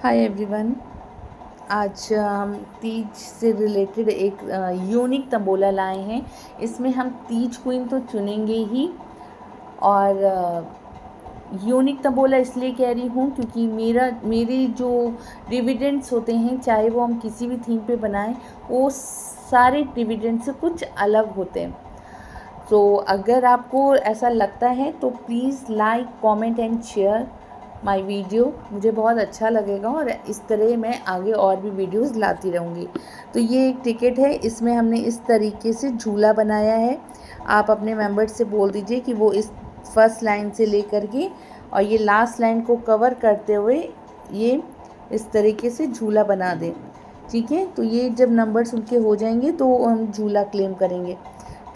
Hi everyone. आज हम तीज से रिलेटेड एक यूनिक तंबोला लाए हैं। इसमें हम तीज क्वीन तो चुनेंगे ही, और यूनिक तंबोला इसलिए कह रही हूँ क्योंकि मेरे जो डिविडेंड्स होते हैं, चाहे वो हम किसी भी थीम पे बनाएं, वो सारे डिविडेंड से कुछ अलग होते हैं। तो अगर आपको ऐसा लगता है तो please like, comment and share my video. मुझे बहुत अच्छा लगेगा और इस तरह मैं आगे और भी वीडियोस लाती रहूँगी। तो ये एक टिकट है, इसमें हमने इस तरीके से झूला बनाया है। आप अपने मेंबर्स से बोल दीजिए कि वो इस फर्स्ट लाइन से लेकर के और ये लास्ट लाइन को कवर करते हुए ये इस तरीके से झूला बना दें। ठीक है, तो ये जब नंबर्स उनके हो जाएंगे तो हम झूला क्लेम करेंगे।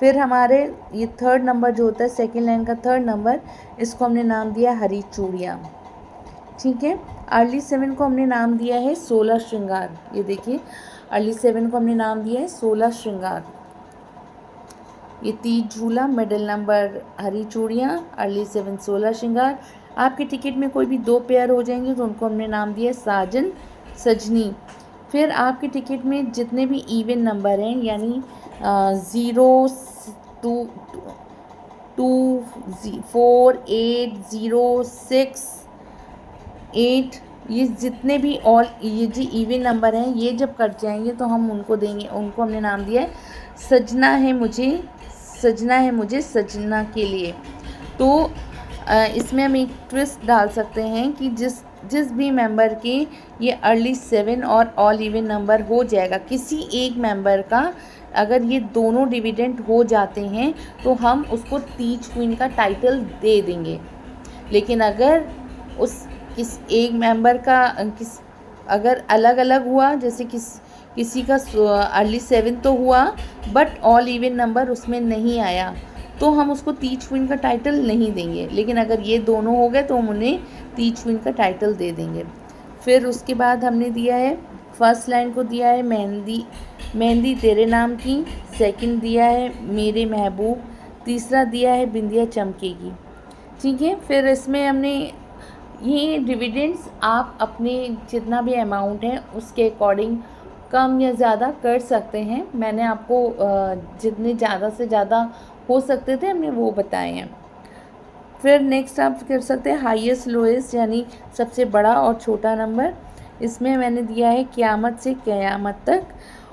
फिर हमारे ये थर्ड नंबर जो होता है, सेकेंड लाइन का थर्ड नंबर, इसको हमने नाम दिया हरी चूड़ियाँ। ठीक है, अर्ली 7 को हमने नाम दिया है 16 श्रृंगार। ये देखिए, अर्ली 7 को हमने नाम दिया है 16 श्रृंगार। ये तीज झूला, मिडिल नंबर हरी चूड़ियाँ, अर्ली 7 16 श्रृंगार। आपके टिकट में कोई भी 2 पेयर हो जाएंगे तो उनको हमने नाम दिया साजन सजनी। फिर आपके टिकट में जितने भी इवन नंबर हैं, यानी 0 2 2 4 8 0 6 8, ये जितने भी ये जो इवन नंबर हैं, ये जब कट जाएंगे तो हम उनको देंगे, उनको हमने नाम दिया है सजना है मुझे, सजना है मुझे सजना के लिए। तो इसमें हम एक ट्विस्ट डाल सकते हैं कि जिस भी मेंबर के ये अर्ली 7 और ऑल इवन नंबर हो जाएगा, किसी एक मेंबर का अगर ये दोनों डिविडेंड हो जाते हैं तो हम उसको तीज क्वीन का टाइटल दे देंगे। लेकिन अगर किस एक मेंबर का अगर अलग अलग हुआ, जैसे किसी का अर्ली 7 तो हुआ बट ऑल इवन नंबर उसमें नहीं आया, तो हम उसको तीज क्वीन का टाइटल नहीं देंगे। लेकिन अगर ये दोनों हो गए तो हम उन्हें तीज क्वीन का टाइटल दे देंगे। फिर उसके बाद हमने दिया है, फर्स्ट लाइन को दिया है मेहंदी मेहंदी तेरे नाम की, सेकंड दिया है मेरे महबूब, तीसरा दिया है बिंदिया चमकेगी। ठीक है, फिर इसमें हमने ये डिविडेंड्स आप अपने जितना भी अमाउंट है उसके अकॉर्डिंग कम या ज़्यादा कर सकते हैं। मैंने आपको जितने ज़्यादा से ज़्यादा हो सकते थे हमने वो बताए हैं। फिर नेक्स्ट आप कर सकते हैं हाईएस्ट लोएस्ट, यानी सबसे बड़ा और छोटा नंबर। इसमें मैंने दिया है क़यामत से क़यामत तक।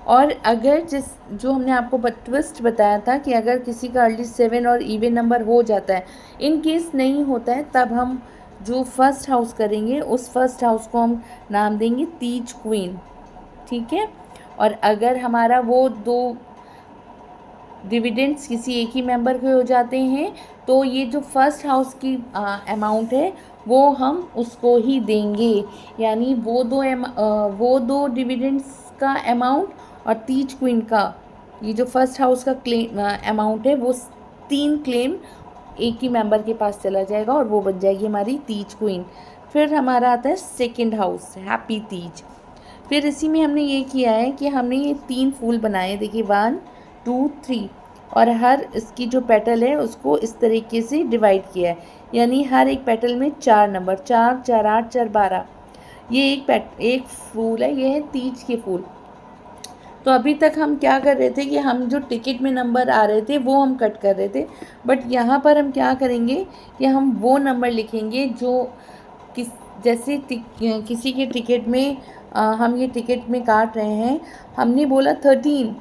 और अगर जो हमने आपको ट्विस्ट बताया था कि अगर किसी का अर्ली 7 और इवन नंबर हो जाता है, इन केस नहीं होता है, तब हम जो फर्स्ट हाउस करेंगे उस फर्स्ट हाउस को हम नाम देंगे तीज क्वीन। ठीक है, और अगर हमारा वो 2 डिविडेंड्स किसी एक ही मेंबर के हो जाते हैं तो ये जो फर्स्ट हाउस की अमाउंट है वो हम उसको ही देंगे। यानी वो दो डिविडेंड्स का अमाउंट और तीज क्वीन का ये जो फर्स्ट हाउस का क्लेम अमाउंट है, वो 3 क्लेम एक ही मेंबर के पास चला जाएगा और वो बन जाएगी हमारी तीज क्वीन। फिर हमारा आता है सेकंड हाउस, हैप्पी तीज। फिर इसी में हमने ये किया है कि हमने ये 3 फूल बनाए, देखिए 1 2 3, और हर इसकी जो पेटल है उसको इस तरीके से डिवाइड किया है। यानी हर एक पेटल में 4 नंबर, 4 4 8 4 12। ये एक फूल है, ये है तीज के फूल। तो अभी तक हम क्या कर रहे थे कि हम जो टिकट में नंबर आ रहे थे वो हम कट कर रहे थे, बट यहाँ पर हम क्या करेंगे कि हम वो नंबर लिखेंगे जो जैसे किसी के टिकट में हम ये टिकट में काट रहे हैं, हमने बोला 13,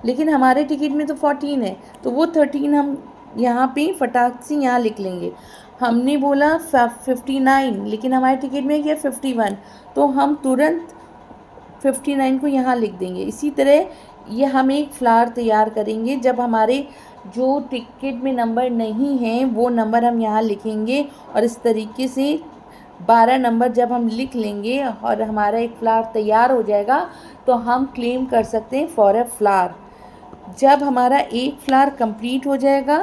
लेकिन हमारे टिकट में तो 14 है, तो वो 13 हम यहाँ पे फटाक से यहाँ लिख लेंगे। हमने बोला 59, लेकिन हमारे टिकट में क्या 51, तो हम तुरंत 59 को यहाँ लिख देंगे। इसी तरह ये हम एक फ्लावर तैयार करेंगे, जब हमारे जो टिकट में नंबर नहीं हैं वो नंबर हम यहाँ लिखेंगे, और इस तरीके से 12 नंबर जब हम लिख लेंगे और हमारा एक फ्लावर तैयार हो जाएगा तो हम क्लेम कर सकते हैं फॉर ए फ्लावर। जब हमारा एक फ्लावर कंप्लीट हो जाएगा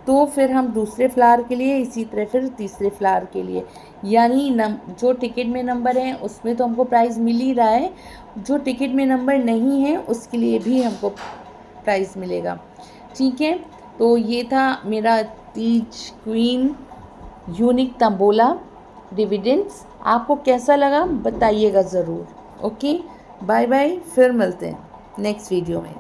तो फिर हम दूसरे फ्लावर के लिए, इसी तरह फिर तीसरे फ्लावर के लिए, यानी जो टिकट में नंबर है उसमें तो हमको प्राइज़ मिल ही रहा है, जो टिकट में नंबर नहीं है उसके लिए भी हमको प्राइज़ मिलेगा। ठीक है, तो ये था मेरा Teej queen unique tambola dividends. आपको कैसा लगा बताइएगा ज़रूर। ओके, बाय बाय, फिर मिलते हैं नेक्स्ट वीडियो में।